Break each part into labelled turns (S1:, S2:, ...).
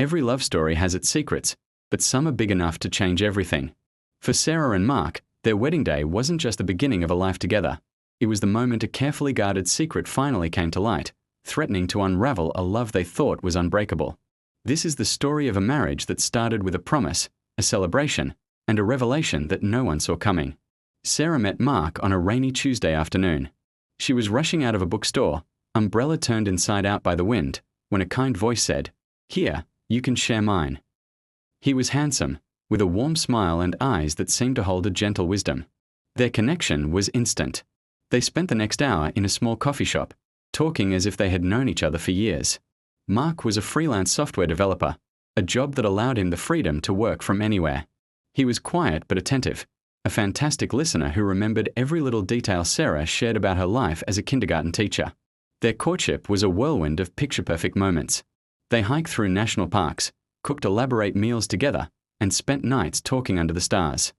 S1: Every love story has its secrets, but some are big enough to change everything. For Sarah and Mark, their wedding day wasn't just the beginning of a life together. It was the moment a carefully guarded secret finally came to light, threatening to unravel a love they thought was unbreakable. This is the story of a marriage that started with a promise, a celebration, and a revelation that no one saw coming. Sarah met Mark on a rainy Tuesday afternoon. She was rushing out of a bookstore, umbrella turned inside out by the wind, when a kind voice said, "Here, you can share mine." He was handsome, with a warm smile and eyes that seemed to hold a gentle wisdom. Their connection was instant. They spent the next hour in a small coffee shop, talking as if they had known each other for years. Mark was a freelance software developer, a job that allowed him the freedom to work from anywhere. He was quiet but attentive, a fantastic listener who remembered every little detail Sarah shared about her life as a kindergarten teacher. Their courtship was a whirlwind of picture-perfect moments. They hiked through national parks, cooked elaborate meals together, and spent nights talking under the stars.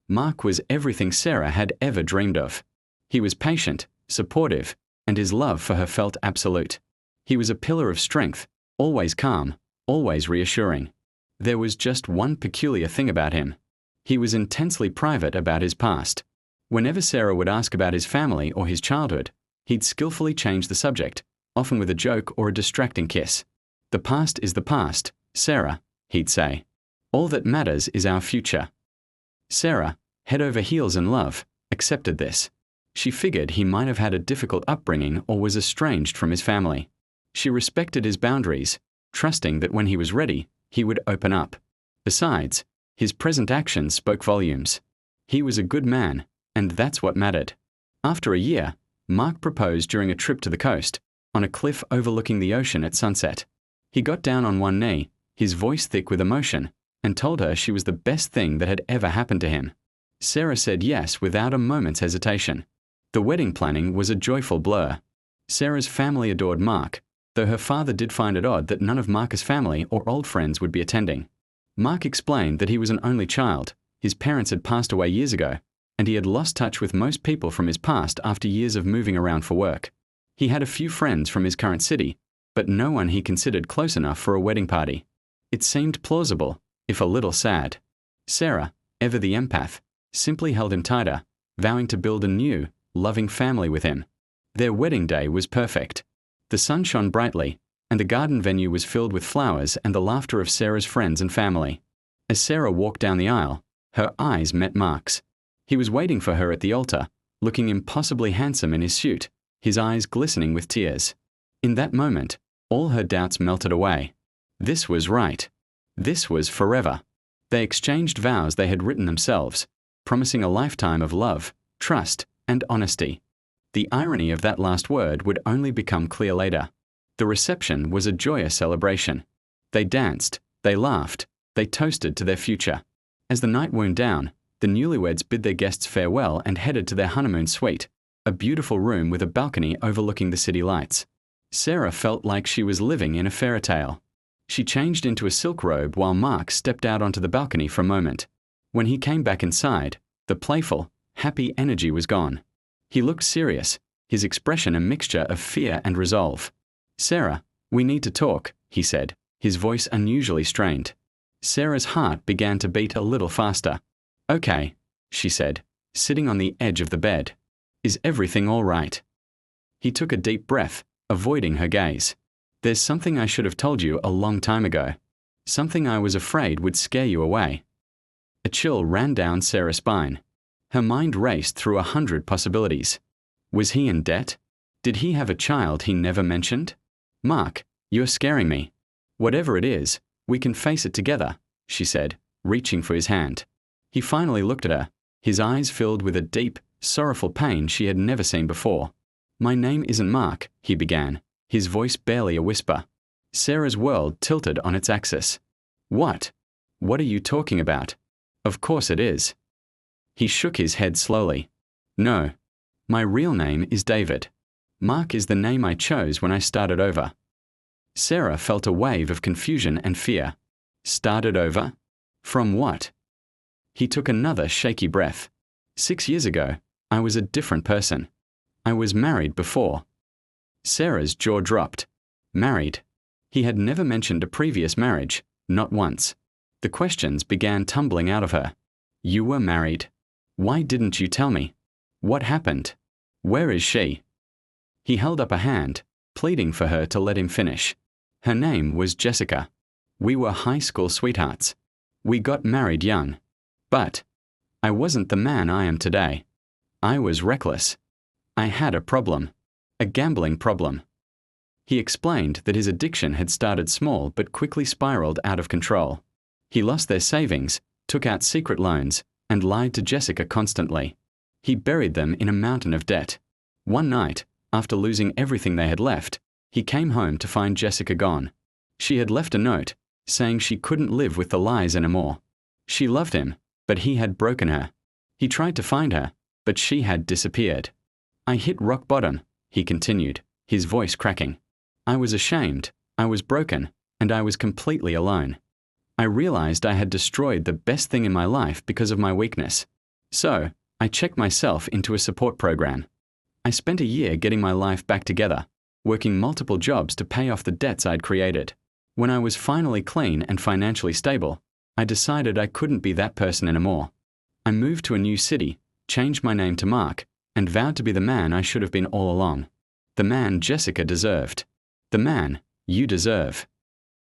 S1: Mark was everything Sarah had ever dreamed of. He was patient, supportive, and his love for her felt absolute. He was a pillar of strength, always calm, always reassuring. There was just one peculiar thing about him. He was intensely private about his past. Whenever Sarah would ask about his family or his childhood, he'd skillfully change the subject, often with a joke or a distracting kiss. "The past is the past, Sarah," he'd say. "All that matters is our future." Sarah, head over heels in love, accepted this. She figured he might have had a difficult upbringing or was estranged from his family. She respected his boundaries, trusting that when he was ready, he would open up. Besides, his present actions spoke volumes. He was a good man, and that's what mattered. After a year, Mark proposed during a trip to the coast, on a cliff overlooking the ocean at sunset. He got down on one knee, his voice thick with emotion, and told her she was the best thing that had ever happened to him. Sarah said yes without a moment's hesitation. The wedding planning was a joyful blur. Sarah's family adored Mark, though her father did find it odd that none of Mark's family or old friends would be attending. Mark explained that he was an only child, his parents had passed away years ago, and he had lost touch with most people from his past after years of moving around for work. He had a few friends from his current city, but no one he considered close enough for a wedding party. It seemed plausible, if a little sad. Sarah, ever the empath, simply held him tighter, vowing to build a new, loving family with him. Their wedding day was perfect. The sun shone brightly, and the garden venue was filled with flowers and the laughter of Sarah's friends and family. As Sarah walked down the aisle, her eyes met Mark's. He was waiting for her at the altar, looking impossibly handsome in his suit, his eyes glistening with tears. In that moment, all her doubts melted away. This was right. This was forever. They exchanged vows they had written themselves, promising a lifetime of love, trust, and honesty. The irony of that last word would only become clear later. The reception was a joyous celebration. They danced, they laughed, they toasted to their future. As the night wound down, the newlyweds bid their guests farewell and headed to their honeymoon suite, a beautiful room with a balcony overlooking the city lights. Sarah felt like she was living in a fairy tale. She changed into a silk robe while Mark stepped out onto the balcony for a moment. When he came back inside, the playful, happy energy was gone. He looked serious, his expression a mixture of fear and resolve. "Sarah, we need to talk," he said, his voice unusually strained. Sarah's heart began to beat a little faster. "Okay," she said, sitting on the edge of the bed. "Is everything all right?" He took a deep breath, avoiding her gaze. "There's something I should have told you a long time ago. Something I was afraid would scare you away." A chill ran down Sarah's spine. Her mind raced through 100 possibilities. Was he in debt? Did he have a child he never mentioned? "Mark, you're scaring me." "Whatever it is, we can face it together," she said, reaching for his hand. He finally looked at her, his eyes filled with a deep, sorrowful pain she had never seen before. "My name isn't Mark," he began, his voice barely a whisper. Sarah's world tilted on its axis. "What? What are you talking about? Of course it is." He shook his head slowly. "No. My real name is David. Mark is the name I chose when I started over." Sarah felt a wave of confusion and fear. Started over? From what? He took another shaky breath. 6 years ago, I was a different person. I was married before. Sarah's jaw dropped. Married. He had never mentioned a previous marriage, Not once. The questions began tumbling out of her. You were married. Why didn't you tell me? What happened? Where is she? He held up a hand, pleading for her to let him finish. Her name was Jessica. We were high school sweethearts. We got married young. But I wasn't the man I am today. I was reckless. I had a problem. A gambling problem. He explained that his addiction had started small but quickly spiraled out of control. He lost their savings, took out secret loans, and lied to Jessica constantly. He buried them in a mountain of debt. One night, after losing everything they had left, he came home to find Jessica gone. She had left a note, saying she couldn't live with the lies anymore. She loved him, but he had broken her. He tried to find her, but she had disappeared. I hit rock bottom, he continued, his voice cracking. I was ashamed, I was broken, and I was completely alone. I realized I had destroyed the best thing in my life because of my weakness. So, I checked myself into a support program. I spent a year getting my life back together, working multiple jobs to pay off the debts I'd created. When I was finally clean and financially stable, I decided I couldn't be that person anymore. I moved to a new city, changed my name to Mark, and vowed to be the man I should have been all along. The man Jessica deserved. The man you deserve.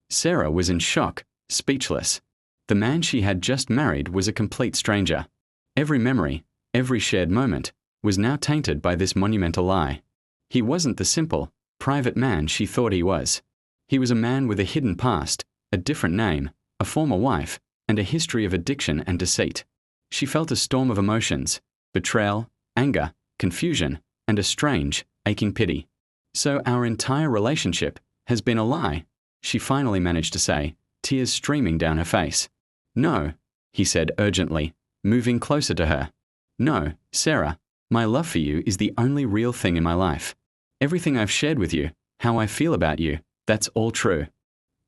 S1: Sarah was in shock, speechless. The man she had just married was a complete stranger. Every memory, every shared moment, was now tainted by this monumental lie. He wasn't the simple, private man she thought he was. He was a man with a hidden past, a different name, a former wife, and a history of addiction and deceit. She felt a storm of emotions, betrayal, anger, confusion, and a strange, aching pity. So our entire relationship has been a lie, she finally managed to say, tears streaming down her face. No, he said urgently, moving closer to her. No, Sarah, my love for you is the only real thing in my life. Everything I've shared with you, how I feel about you, that's all true.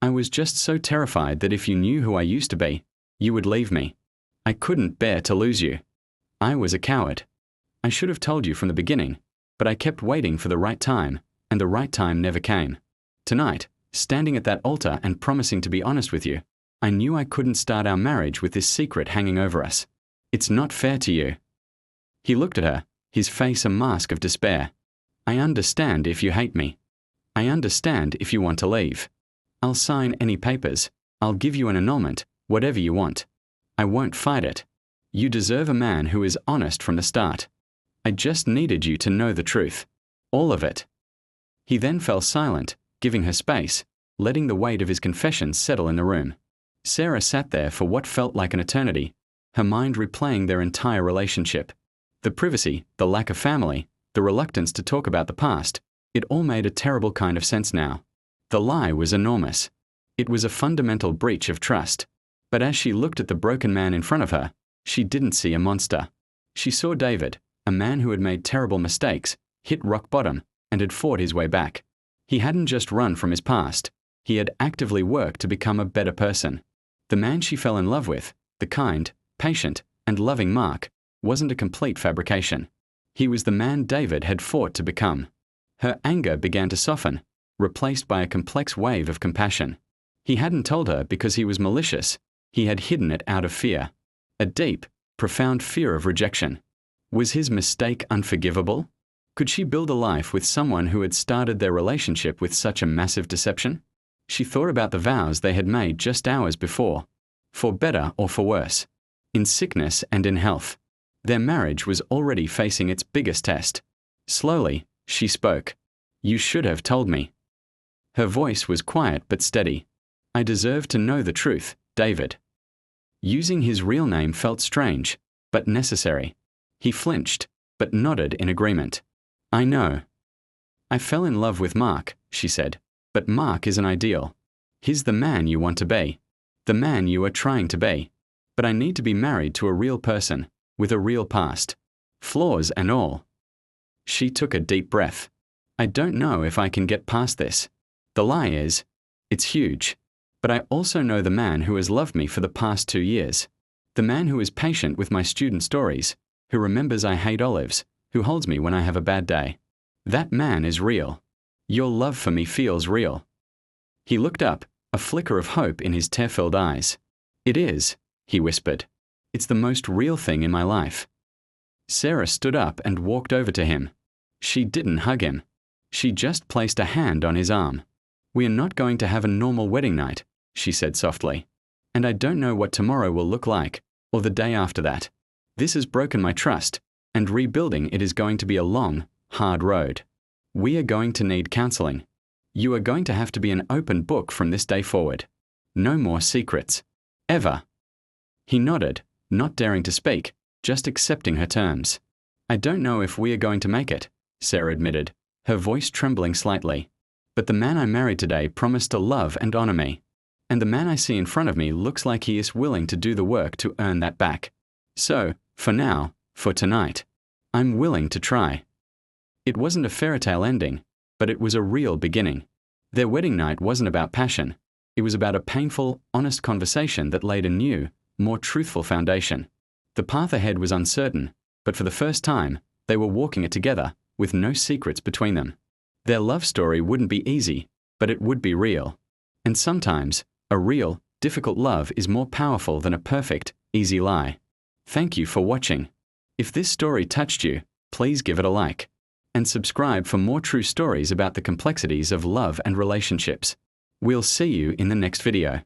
S1: I was just so terrified that if you knew who I used to be, you would leave me. I couldn't bear to lose you. I was a coward. I should have told you from the beginning, but I kept waiting for the right time, and the right time never came. Tonight, standing at that altar and promising to be honest with you, I knew I couldn't start our marriage with this secret hanging over us. It's not fair to you. He looked at her, his face a mask of despair. I understand if you hate me. I understand if you want to leave. I'll sign any papers. I'll give you an annulment, whatever you want. I won't fight it. You deserve a man who is honest from the start. I just needed you to know the truth. All of it. He then fell silent, giving her space, letting the weight of his confession settle in the room. Sarah sat there for what felt like an eternity, her mind replaying their entire relationship. The privacy, the lack of family, the reluctance to talk about the past, it all made a terrible kind of sense now. The lie was enormous. It was a fundamental breach of trust. But as she looked at the broken man in front of her, she didn't see a monster. She saw David, a man who had made terrible mistakes, hit rock bottom, and had fought his way back. He hadn't just run from his past. He had actively worked to become a better person. The man she fell in love with, the kind, patient, and loving Mark, wasn't a complete fabrication. He was the man David had fought to become. Her anger began to soften, replaced by a complex wave of compassion. He hadn't told her because he was malicious. He had hidden it out of fear. A deep, profound fear of rejection. Was his mistake unforgivable? Could she build a life with someone who had started their relationship with such a massive deception? She thought about the vows they had made just hours before. For better or for worse. In sickness and in health. Their marriage was already facing its biggest test. Slowly, she spoke. You should have told me. Her voice was quiet but steady. I deserve to know the truth, David. Using his real name felt strange, but necessary. He flinched, but nodded in agreement. I know. I fell in love with Mark, she said, but Mark is an ideal. He's the man you want to be. The man you are trying to be. But I need to be married to a real person, with a real past. Flaws and all. She took a deep breath. I don't know if I can get past this. The lie is, it's huge. But I also know the man who has loved me for the past 2 years. The man who is patient with my student stories, who remembers I hate olives, who holds me when I have a bad day. That man is real. Your love for me feels real. He looked up, a flicker of hope in his tear-filled eyes. "It is," he whispered. "It's the most real thing in my life." Sarah stood up and walked over to him. She didn't hug him. She just placed a hand on his arm. "We are not going to have a normal wedding night," she said softly. "And I don't know what tomorrow will look like, or the day after that. This has broken my trust, and rebuilding it is going to be a long, hard road. We are going to need counseling. You are going to have to be an open book from this day forward. No more secrets. Ever." He nodded, not daring to speak, just accepting her terms. "I don't know if we are going to make it," Sarah admitted, her voice trembling slightly. "But the man I married today promised to love and honor me. And the man I see in front of me looks like he is willing to do the work to earn that back. So, for now, for tonight, I'm willing to try." It wasn't a fairy tale ending, but it was a real beginning. Their wedding night wasn't about passion. It was about a painful, honest conversation that laid a new, more truthful foundation. The path ahead was uncertain, but for the first time, they were walking it together, with no secrets between them. Their love story wouldn't be easy, but it would be real. And sometimes, a real, difficult love is more powerful than a perfect, easy lie. Thank you for watching. If this story touched you, please give it a like. And subscribe for more true stories about the complexities of love and relationships. We'll see you in the next video.